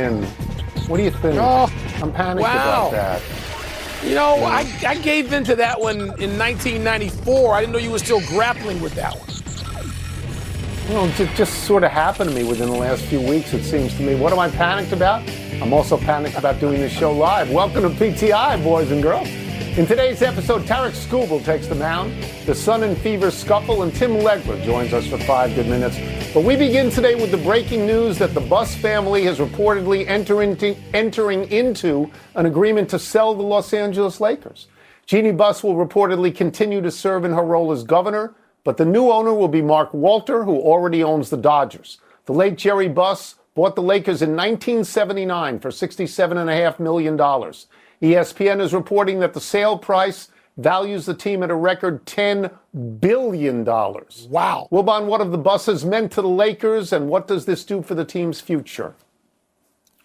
And what do you think? Oh, I'm panicked wow. about that. You know, I gave into that one in 1994. I didn't know you were still grappling with that one. You know, it just sort of happened to me within the last few weeks, it seems to me. What am I panicked about? I'm also panicked about doing this show live. Welcome to PTI, boys and girls. In today's episode, Tarek Skubal takes the mound, the Sun and Fever scuffle, and Tim Legler joins us for 5 good minutes. But we begin today with the breaking news that the Buss family has reportedly entering into an agreement to sell the Los Angeles Lakers. Jeannie Buss will reportedly continue to serve in her role as governor, but the new owner will be Mark Walter, who already owns the Dodgers. The late Jerry Buss bought the Lakers in 1979 for $67.5 million. ESPN is reporting that the sale price values the team at a record $10 billion. Wow. Wilbon, what have the Busses meant to the Lakers, and what does this do for the team's future?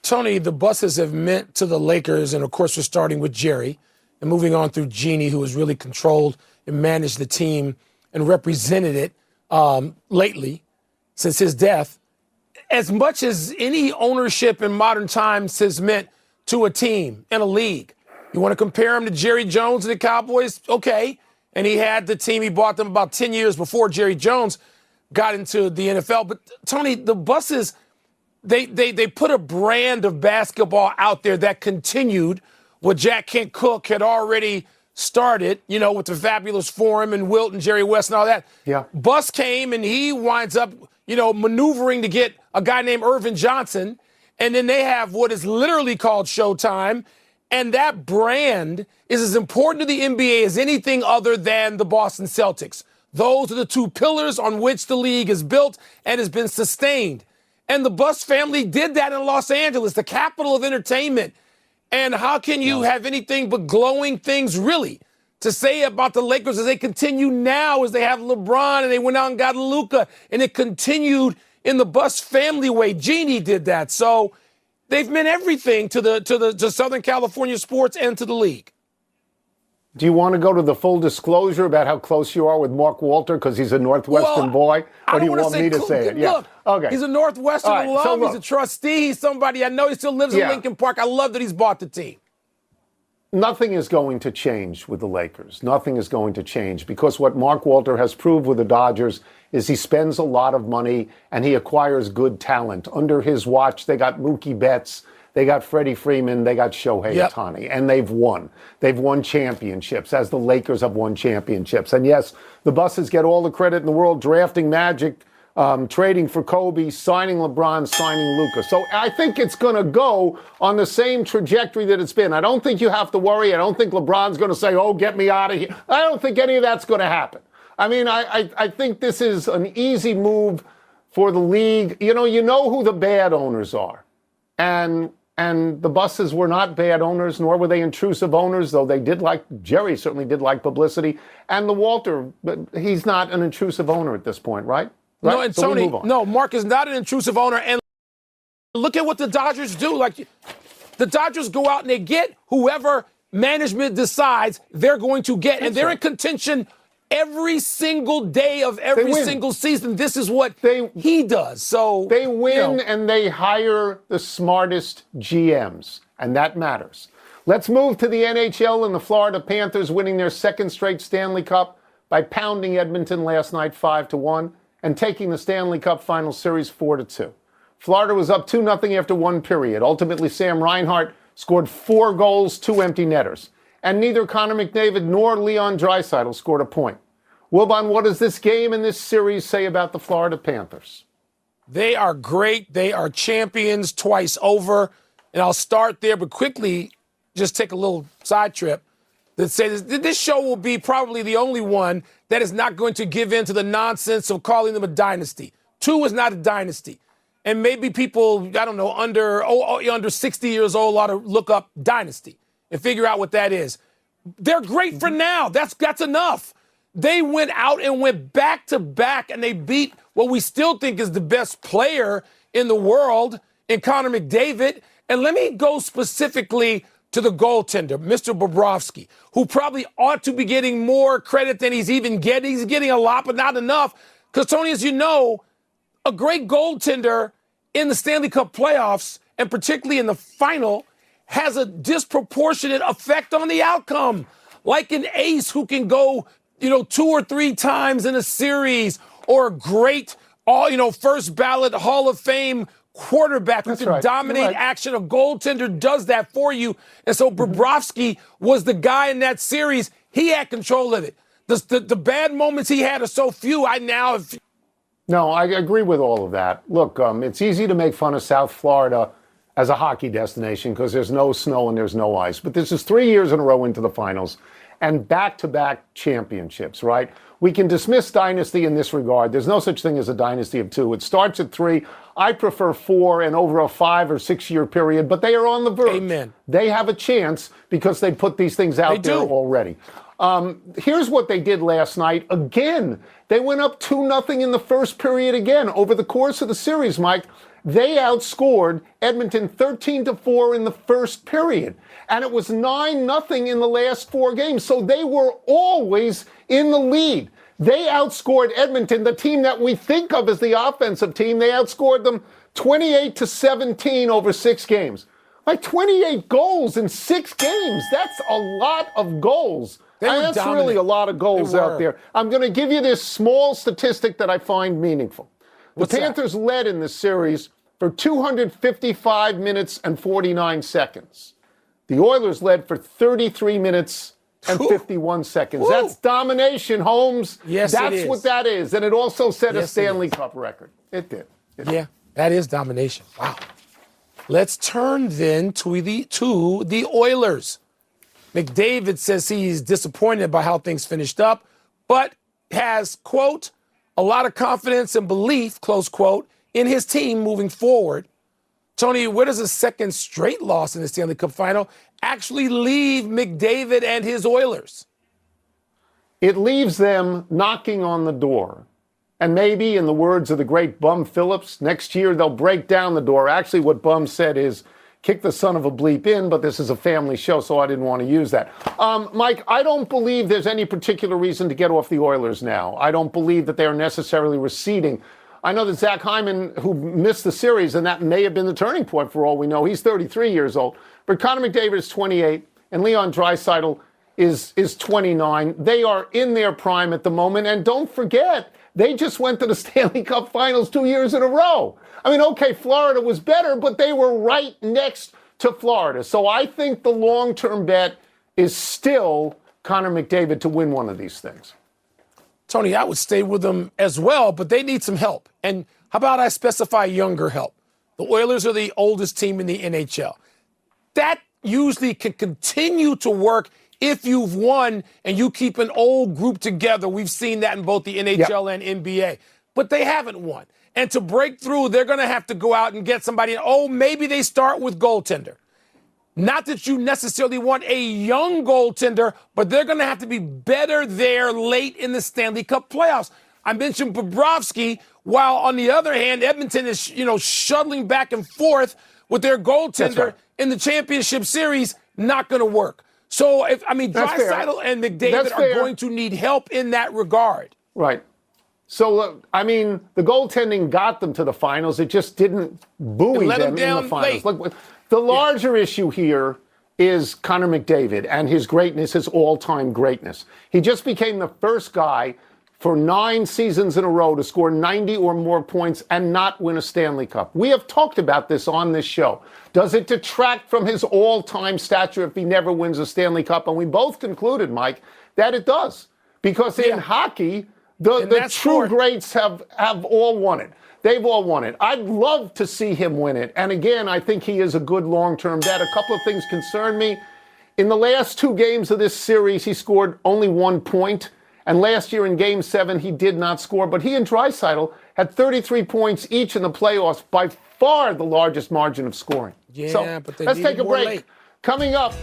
Tony, the Busses have meant to the Lakers, and of course we're starting with Jerry and moving on through Jeannie, who has really controlled and managed the team and represented it lately since his death. As much as any ownership in modern times has meant to a team and a league. You want to compare him to Jerry Jones and the Cowboys? Okay. And he had the team, he bought them about 10 years before Jerry Jones got into the NFL. But, Tony, the Busses, they put a brand of basketball out there that continued what Jack Kent Cooke had already started, you know, with the fabulous Forum and Wilt and Jerry West and all that. Yeah. Buss came and he winds up, you know, maneuvering to get a guy named Irvin Johnson. And then they have what is literally called Showtime. And that brand is as important to the NBA as anything other than the Boston Celtics. Those are the two pillars on which the league is built and has been sustained. And the Buss family did that in Los Angeles, the capital of entertainment. And how can you have anything but glowing things, really, to say about the Lakers as they continue now, as they have LeBron and they went out and got Luka, and it continued in the Buss family way? Jeannie did that. So they've meant everything to Southern California sports and to the league. Do you want to go to the full disclosure about how close you are with Mark Walter because he's a Northwestern boy? Or do you want me to say it? Look, okay. He's a Northwestern alum. He's a trustee. He's somebody I know. He still lives in Lincoln Park. I love that he's bought the team. Nothing is going to change with the Lakers. Nothing is going to change because what Mark Walter has proved with the Dodgers is he spends a lot of money and he acquires good talent. Under his watch, they got Mookie Betts, they got Freddie Freeman, they got Shohei Ohtani, and they've won. They've won championships, as the Lakers have won championships. And yes, the Busses get all the credit in the world, drafting Magic, trading for Kobe, signing LeBron, signing Luka. So I think it's going to go on the same trajectory that it's been. I don't think you have to worry. I don't think LeBron's going to say, oh, get me out of here. I don't think any of that's going to happen. I mean, I think this is an easy move for the league. You know who the bad owners are. And the Busses were not bad owners, nor were they intrusive owners, though Jerry certainly did like publicity. And the Walter, but he's not an intrusive owner at this point, right? No, and so Tony, no, Mark is not an intrusive owner. And look at what the Dodgers do. Like, the Dodgers go out and they get whoever management decides they're going to get. And they're in contention every single day of every single season. This is what he does. So they win and they hire the smartest GMs, and that matters. Let's move to the NHL and the Florida Panthers winning their second straight Stanley Cup by pounding Edmonton last night 5-1 and taking the Stanley Cup Final Series 4-2. Florida was up 2-0 after one period. Ultimately, Sam Reinhart scored 4 goals, 2 empty netters. And neither Connor McDavid nor Leon Draisaitl scored a point. Wilbon, what does this game and this series say about the Florida Panthers? They are great. They are champions twice over. And I'll start there, but quickly just take a little side trip that says this show will be probably the only one that is not going to give in to the nonsense of calling them a dynasty. 2 is not a dynasty. And maybe people, I don't know, under 60 years old ought to look up dynasty and figure out what that is. They're great for now. That's enough. They went out and went back-to-back, and they beat what we still think is the best player in the world in Connor McDavid. And let me go specifically to the goaltender, Mr. Bobrovsky, who probably ought to be getting more credit than he's even getting. He's getting a lot, but not enough. Because, Tony, as you know, a great goaltender in the Stanley Cup playoffs and particularly in the final, has a disproportionate effect on the outcome. Like an ace who can go, 2 or 3 times in a series, or a great, first ballot Hall of Fame quarterback who can dominate action. A goaltender does that for you. And so Bobrovsky was the guy in that series. He had control of it. The bad moments he had are so few. No, I agree with all of that. Look, it's easy to make fun of South Florida as a hockey destination because there's no snow and there's no ice. But this is 3 years in a row into the finals and back-to-back championships, right? We can dismiss dynasty in this regard. There's no such thing as a dynasty of 2. It starts at 3. I prefer 4 and over a 5 or 6 year period, but they are on the verge. Amen. They have a chance because they put these things out there already. Here's what they did last night. Again, they went up 2-0 in the first period again. Over the course of the series, Mike, they outscored Edmonton 13-4 in the first period. And it was 9-0 in the last 4 games. So they were always in the lead. They outscored Edmonton, the team that we think of as the offensive team. They outscored them 28-17 over 6 games. Like 28 goals in 6 games. That's a lot of goals. That's really a lot of goals out there. I'm going to give you this small statistic that I find meaningful. The Panthers led in this series for 255 minutes and 49 seconds. The Oilers led for 33 minutes and 51 seconds. Woo. That's domination, Holmes. Yes, that's what that is. And it also set a Stanley Cup record. It did. That is domination. Wow. Let's turn then to the Oilers. McDavid says he's disappointed by how things finished up, but has, quote, a lot of confidence and belief, close quote, in his team moving forward. Tony, where does a second straight loss in the Stanley Cup final actually leave McDavid and his Oilers? It leaves them knocking on the door. And maybe, in the words of the great Bum Phillips, next year they'll break down the door. Actually, what Bum said is, kick the son of a bleep in, but this is a family show, so I didn't want to use that. Mike, I don't believe there's any particular reason to get off the Oilers now. I don't believe that they are necessarily receding. I know that Zach Hyman, who missed the series, and that may have been the turning point for all we know, he's 33 years old. But Connor McDavid is 28, and Leon Draisaitl is 29. They are in their prime at the moment, and don't forget, they just went to the Stanley Cup Finals 2 years in a row. I mean, okay, Florida was better, but they were right next to Florida. So I think the long-term bet is still Connor McDavid to win one of these things. Tony, I would stay with them as well, but they need some help. And how about I specify younger help? The Oilers are the oldest team in the NHL. That usually can continue to work if you've won and you keep an old group together. We've seen that in both the NHL and NBA. But they haven't won. And to break through, they're going to have to go out and get somebody. Oh, maybe they start with goaltender. Not that you necessarily want a young goaltender, but they're going to have to be better there late in the Stanley Cup playoffs. I mentioned Bobrovsky, while on the other hand, Edmonton is, shuttling back and forth with their goaltender in the championship series. Not going to work. So, Draisaitl and McDavid are going to need help in that regard. Right. So, the goaltending got them to the finals. It just didn't buoy them in the finals. Look, the larger issue here is Connor McDavid and his greatness, his all-time greatness. He just became the first guy for 9 seasons in a row to score 90 or more points and not win a Stanley Cup. We have talked about this on this show. Does it detract from his all-time stature if he never wins a Stanley Cup? And we both concluded, Mike, that it does. Because in hockey, the true greats have all won it. They've all won it. I'd love to see him win it. And again, I think he is a good long-term bet. A couple of things concern me. In the last 2 games of this series, he scored only 1 point. And last year in Game 7, he did not score. But he and Draisaitl had 33 points each in the playoffs, by far the largest margin of scoring. But let's take a break. Late. Coming up,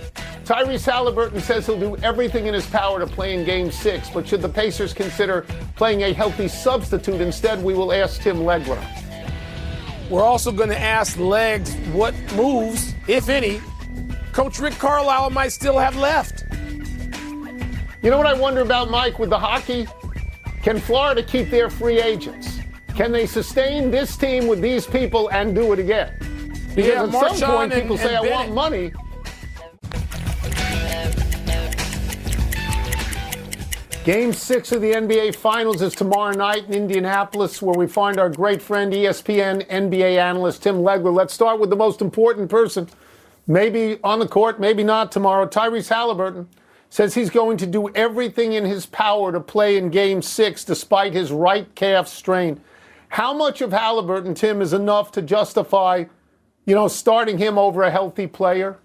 Tyrese Halliburton says he'll do everything in his power to play in Game 6. But should the Pacers consider playing a healthy substitute instead? We will ask Tim Legler. We're also going to ask Legs what moves, if any, Coach Rick Carlisle might still have left. You know what I wonder about, Mike, with the hockey? Can Florida keep their free agents? Can they sustain this team with these people and do it again? Because Yeah, at some Marshawn point, people say, and I want Bennett. money. Game 6 of the NBA Finals is tomorrow night in Indianapolis, where we find our great friend, ESPN NBA analyst Tim Legler. Let's start with the most important person, maybe on the court, maybe not tomorrow. Tyrese Halliburton says he's going to do everything in his power to play in Game 6 despite his right calf strain. How much of Halliburton, Tim, is enough to justify, starting him over a healthy player?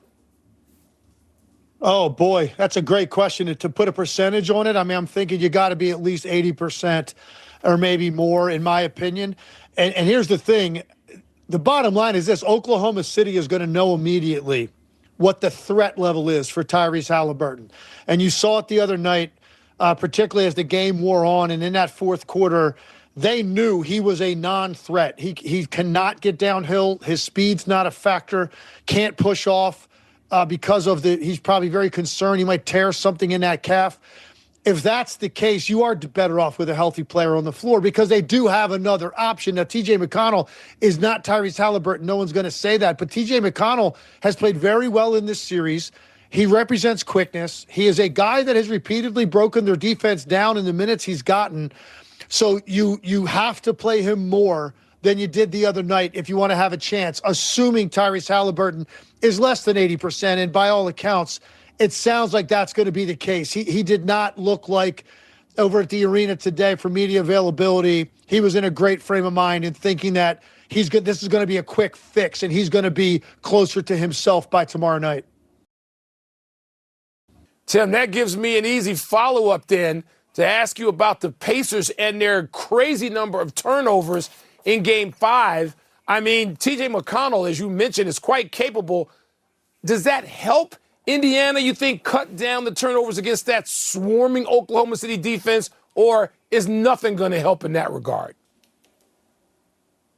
Oh, boy, that's a great question. To put a percentage on it, I mean, I'm thinking you got to be at least 80% or maybe more, in my opinion. And here's the thing. The bottom line is this. Oklahoma City is going to know immediately what the threat level is for Tyrese Halliburton. And you saw it the other night, particularly as the game wore on. And in that fourth quarter, they knew he was a non-threat. He cannot get downhill. His speed's not a factor. Can't push off. Because of he's probably very concerned he might tear something in that calf. If that's the case, you are better off with a healthy player on the floor because they do have another option. Now, TJ McConnell is not Tyrese Halliburton. No one's going to say that. But TJ McConnell has played very well in this series. He represents quickness. He is a guy that has repeatedly broken their defense down in the minutes he's gotten. So you have to play him more than you did the other night if you want to have a chance, assuming Tyrese Halliburton is less than 80%. And by all accounts, it sounds like that's going to be the case. He did not look like over at the arena today for media availability. He was in a great frame of mind and thinking that this is going to be a quick fix and he's going to be closer to himself by tomorrow night. Tim, that gives me an easy follow-up then to ask you about the Pacers and their crazy number of turnovers in Game 5. I mean, TJ McConnell, as you mentioned, is quite capable. Does that help Indiana, you think, cut down the turnovers against that swarming Oklahoma City defense, or is nothing going to help in that regard?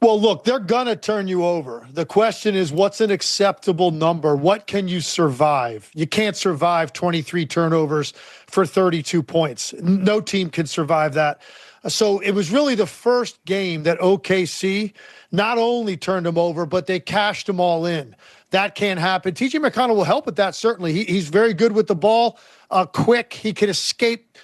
Well, look, they're going to turn you over. The question is, what's an acceptable number? What can you survive? You can't survive 23 turnovers for 32 points. No team can survive that. So it was really the first game that OKC not only turned them over, but they cashed them all in. That can't happen. TJ McConnell will help with that, certainly. He's very good with the ball, quick. He can escape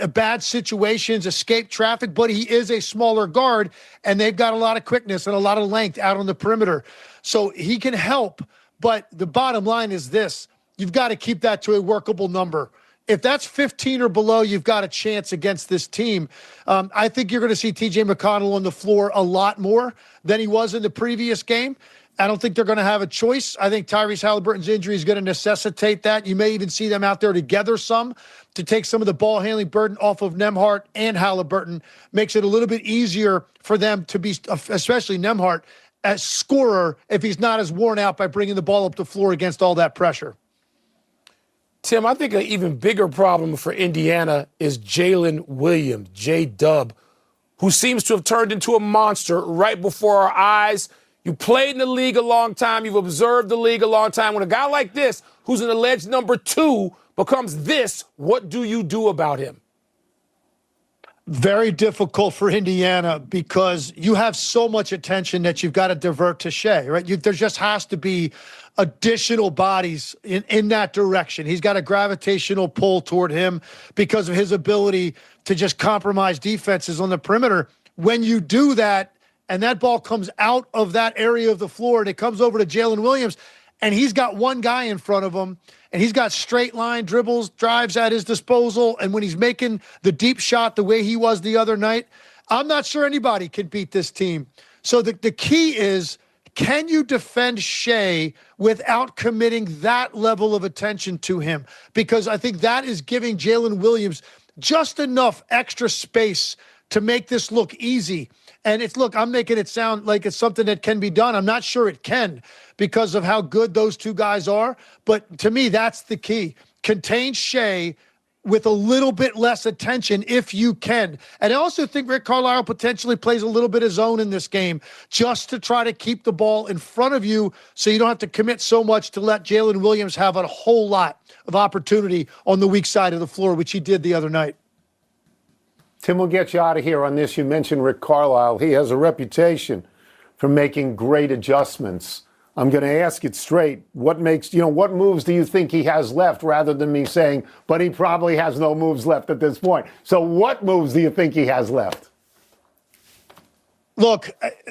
bad situations, escape traffic, but he is a smaller guard, and they've got a lot of quickness and a lot of length out on the perimeter. So he can help, but the bottom line is this. You've got to keep that to a workable number. If that's 15 or below, you've got a chance against this team. I think you're going to see TJ McConnell on the floor a lot more than he was in the previous game. I don't think they're going to have a choice. I think Tyrese Halliburton's injury is going to necessitate that. You may even see them out there together some to take some of the ball handling burden off of Nembhard and Halliburton. Makes it a little bit easier for them to be, especially Nembhard, as scorer if he's not as worn out by bringing the ball up the floor against all that pressure. Tim, I think an even bigger problem for Indiana is Jalen Williams, J-Dub, who seems to have turned into a monster right before our eyes. You played in the league a long time. You've observed the league a long time. When a guy like this, who's an alleged number 2, becomes this, what do you do about him? Very difficult for Indiana because you have so much attention that you've got to divert to Shea, right? There just has to be additional bodies in that direction. He's got a gravitational pull toward him because of his ability to just compromise defenses on the perimeter. When you do that, and that ball comes out of that area of the floor and it comes over to Jalen Williams, and he's got one guy in front of him, and he's got straight line dribbles, drives at his disposal, and when he's making the deep shot the way he was the other night, I'm not sure anybody can beat this team. So the key is, can you defend Shea without committing that level of attention to him? Because I think that is giving Jalen Williams just enough extra space to make this look easy. And I'm making it sound like it's something that can be done. I'm not sure it can because of how good those two guys are. But to me, that's the key. Contain Shea with a little bit less attention if you can. And I also think Rick Carlisle potentially plays a little bit of zone in this game just to try to keep the ball in front of you so you don't have to commit so much to let Jalen Williams have a whole lot of opportunity on the weak side of the floor, which he did the other night. Tim, we'll get you out of here on this. You mentioned Rick Carlisle. He has a reputation for making great adjustments I'm going to ask it straight. What moves do you think he has left, rather than me saying, but he probably has no moves left at this point? So what moves do you think he has left? Look,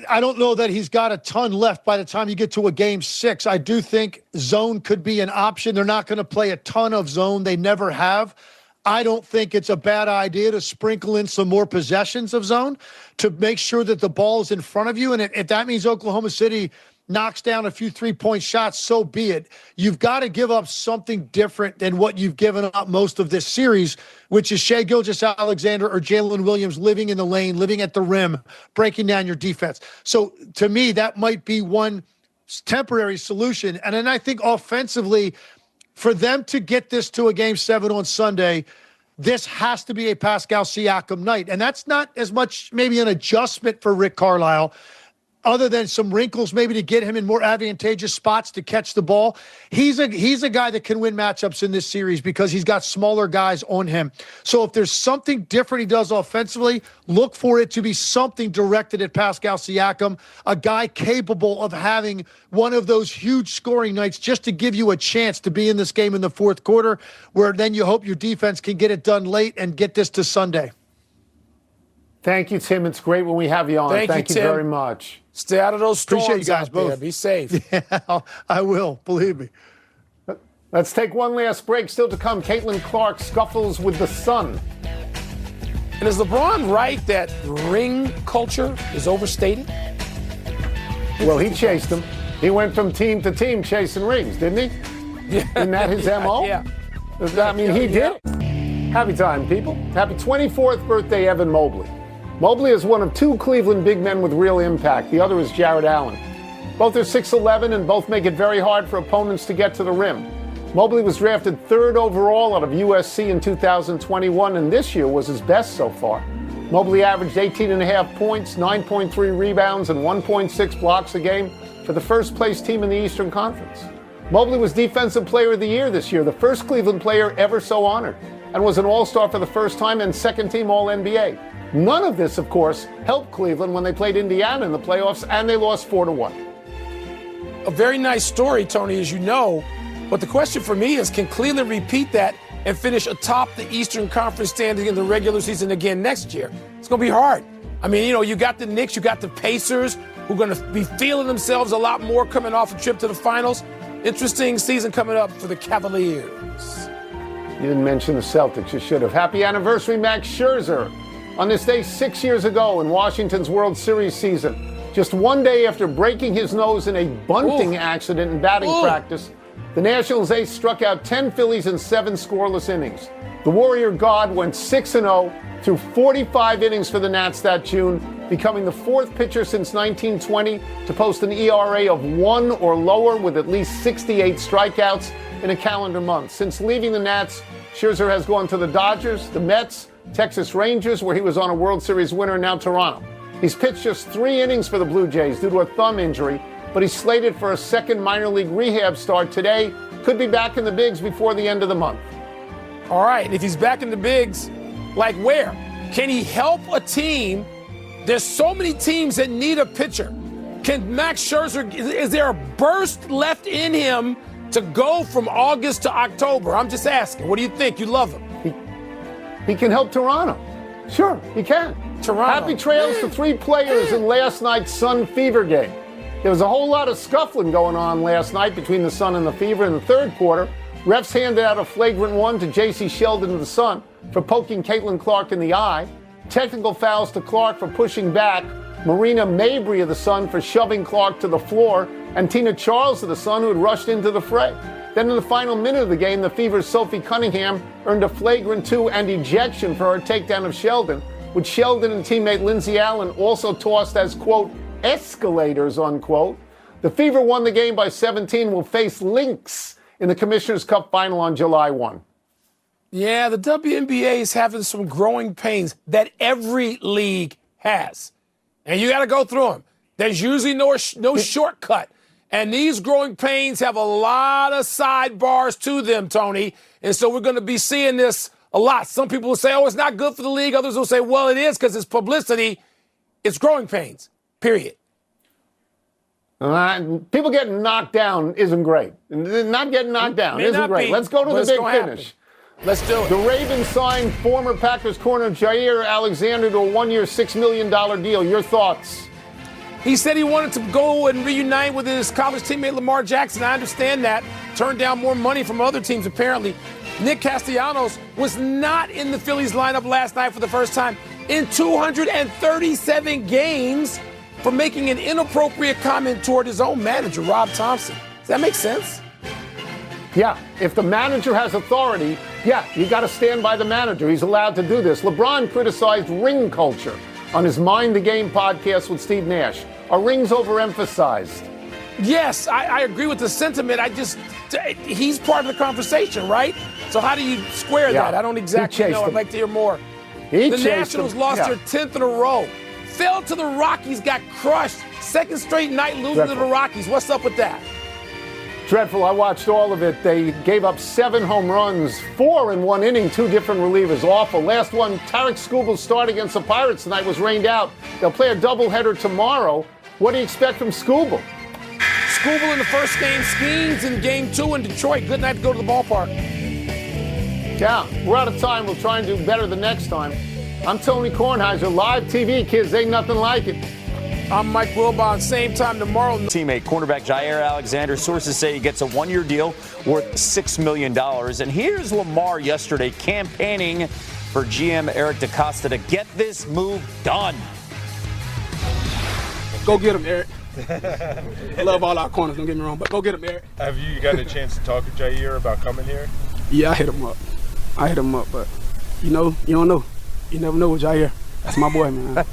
I don't know that he's got a ton left by the time you get to a game 6. I do think zone could be an option. They're not going to play a ton of zone. They never have. I don't think it's a bad idea to sprinkle in some more possessions of zone to make sure that the ball is in front of you. And if that means Oklahoma City knocks down a few three-point shots, so be it. You've got to give up something different than what you've given up most of this series, which is Shai Gilgeous-Alexander or Jalen Williams living in the lane, living at the rim, breaking down your defense. So to me, that might be one temporary solution. And then I think offensively, for them to get this to a game 7 on Sunday, this has to be a Pascal Siakam night. And that's not as much maybe an adjustment for Rick Carlisle, other than some wrinkles maybe to get him in more advantageous spots to catch the ball. He's a guy that can win matchups in this series because he's got smaller guys on him. So if there's something different he does offensively, look for it to be something directed at Pascal Siakam, a guy capable of having one of those huge scoring nights just to give you a chance to be in this game in the fourth quarter, where then you hope your defense can get it done late and get this to Sunday. Thank you, Tim. It's great when we have you on. Thank you Tim. very much. Stay out of those storms. Appreciate you guys out there. both. Be safe. Yeah, I will. Believe me. Let's take one last break. Still to come, Caitlin Clark scuffles with the Sun. And is LeBron right that ring culture is overstated? Well, he chased them. He went from team to team chasing rings, didn't he? Yeah. Isn't that his MO? Yeah. I mean, he did it. Happy time, people. Happy 24th birthday, Evan Mobley. Mobley is one of 2 Cleveland big men with real impact. The other is Jared Allen. Both are 6'11", and both make it very hard for opponents to get to the rim. Mobley was drafted 3rd overall out of USC in 2021, and this year was his best so far. Mobley averaged 18.5 points, 9.3 rebounds, and 1.6 blocks a game for the first-place team in the Eastern Conference. Mobley was Defensive Player of the Year this year, the first Cleveland player ever so honored, and was an All-Star for the first time and second-team All-NBA. None of this, of course, helped Cleveland when they played Indiana in the playoffs, and they lost 4-1. A very nice story, Tony, as you know. But the question for me is, can Cleveland repeat that and finish atop the Eastern Conference standing in the regular season again next year? It's going to be hard. I mean, you got the Knicks, you got the Pacers, who are going to be feeling themselves a lot more coming off a trip to the finals. Interesting season coming up for the Cavaliers. You didn't mention the Celtics. You should have. Happy anniversary, Max Scherzer. On this day 6 years ago in Washington's World Series season, just one day after breaking his nose in a bunting accident in batting practice, the Nationals ace struck out 10 Phillies in 7 scoreless innings. The Warrior God went 6-0 through 45 innings for the Nats that June, becoming the 4th pitcher since 1920 to post an ERA of 1 or lower with at least 68 strikeouts in a calendar month. Since leaving the Nats, Scherzer has gone to the Dodgers, the Mets, Texas Rangers, where he was on a World Series winner, and now Toronto. He's pitched just 3 innings for the Blue Jays due to a thumb injury, but he's slated for a second minor league rehab start today. Could be back in the bigs before the end of the month. All right, and if he's back in the bigs, like where? Can he help a team? There's so many teams that need a pitcher. Can Max Scherzer, is there a burst left in him to go from August to October? I'm just asking. What do you think? You love him. He can help Toronto. Sure, he can. Toronto. Happy trails to 3 players in last night's Sun Fever game. There was a whole lot of scuffling going on last night between the Sun and the Fever in the 3rd quarter. Refs handed out a flagrant 1 to J.C. Sheldon of the Sun for poking Caitlin Clark in the eye. Technical fouls to Clark for pushing back. Marina Mabry of the Sun for shoving Clark to the floor. And Tina Charles of the Sun, who had rushed into the fray. Then in the final minute of the game, the Fever's Sophie Cunningham earned a flagrant 2 and ejection for her takedown of Sheldon, which Sheldon and teammate Lindsey Allen also tossed as, quote, escalators, unquote. The Fever won the game by 17, will face Lynx in the Commissioner's Cup final on July 1. Yeah, the WNBA is having some growing pains that every league has. And you got to go through them. There's usually no shortcut. And these growing pains have a lot of sidebars to them, Tony. And so we're going to be seeing this a lot. Some people will say, oh, it's not good for the league. Others will say, well, it is because it's publicity. It's growing pains, period. People getting knocked down isn't great. Not getting knocked down isn't great. Let's go to the big finish. Let's do it. The Ravens signed former Packers corner Jair Alexander to a 1-year, $6 million deal. Your thoughts? He said he wanted to go and reunite with his college teammate Lamar Jackson. I understand that. Turned down more money from other teams, apparently. Nick Castellanos was not in the Phillies lineup last night for the first time in 237 games for making an inappropriate comment toward his own manager, Rob Thompson. Does that make sense? Yeah, if the manager has authority, yeah, you got to stand by the manager. He's allowed to do this. LeBron criticized ring culture on his Mind the Game podcast with Steve Nash. Are rings overemphasized? Yes, I agree with the sentiment. He's part of the conversation, right? So how do you square that? I don't exactly know. I'd like to hear more. The Nationals lost their 10th in a row. Fell to the Rockies, got crushed. Second straight night losing to the Rockies. What's up with that? Dreadful. I watched all of it. They gave up 7 home runs, 4 in one inning, 2 different relievers. Awful. Last one, Tarek Skubal's start against the Pirates tonight was rained out. They'll play a doubleheader tomorrow. What do you expect from Skubal? Skubal in the first game, Skeens in game 2 in Detroit. Good night to go to the ballpark. Yeah, we're out of time. We'll try and do better the next time. I'm Tony Kornheiser. Live TV, kids. Ain't nothing like it. I'm Mike Wilbon. Same time tomorrow. Teammate cornerback Jair Alexander. Sources say he gets a 1-year deal worth $6 million. And here's Lamar yesterday campaigning for GM Eric DeCosta to get this move done. Go get him, Eric. I love all our corners, don't get me wrong, but go get him, Eric. Have you gotten a chance to talk to Jair about coming here? Yeah, I hit him up, but you don't know. You never know with Jair. That's my boy, man.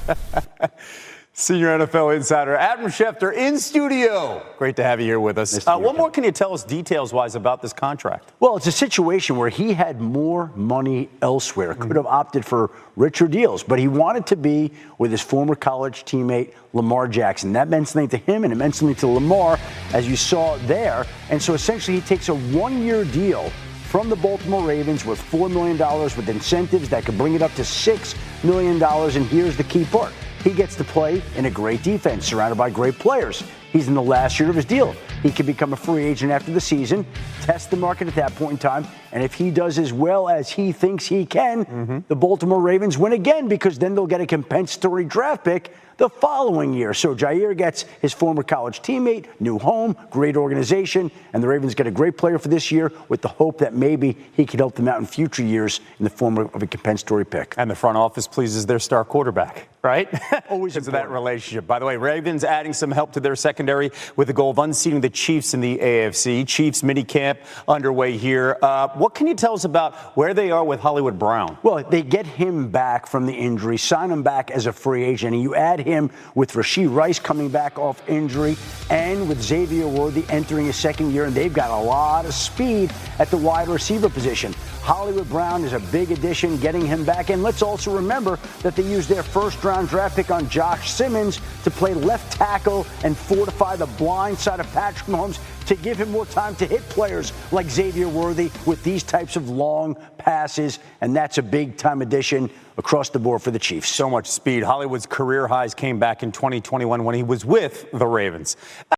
Senior NFL insider Adam Schefter in studio. Great to have you here with us. What more can you tell us details-wise about this contract? Well, it's a situation where he had more money elsewhere. Could have opted for richer deals, but he wanted to be with his former college teammate, Lamar Jackson. That meant something to him, and it meant something to Lamar, as you saw there. And so essentially he takes a 1-year deal from the Baltimore Ravens with $4 million with incentives that could bring it up to $6 million. And here's the key part. He gets to play in a great defense, surrounded by great players. He's in the last year of his deal. He can become a free agent after the season, test the market at that point in time, and if he does as well as he thinks he can, the Baltimore Ravens win again, because then they'll get a compensatory draft pick the following year. So Jair gets his former college teammate, new home, great organization, and the Ravens get a great player for this year with the hope that maybe he could help them out in future years in the form of a compensatory pick. And the front office pleases their star quarterback, right? Always because of that relationship. By the way, Ravens adding some help to their secondary with the goal of unseating the Chiefs in the AFC. Chiefs minicamp underway here. What can you tell us about where they are with Hollywood Brown? Well, they get him back from the injury, sign him back as a free agent, and you add him with Rashee Rice coming back off injury and with Xavier Worthy entering his second year, and they've got a lot of speed at the wide receiver position. Hollywood Brown is a big addition, getting him back. And let's also remember that they used their first-round draft pick on Josh Simmons to play left tackle and fortify the blind side of Patrick Mahomes to give him more time to hit players like Xavier Worthy with these types of long passes. And that's a big-time addition across the board for the Chiefs. So much speed. Hollywood's career highs came back in 2021 when he was with the Ravens.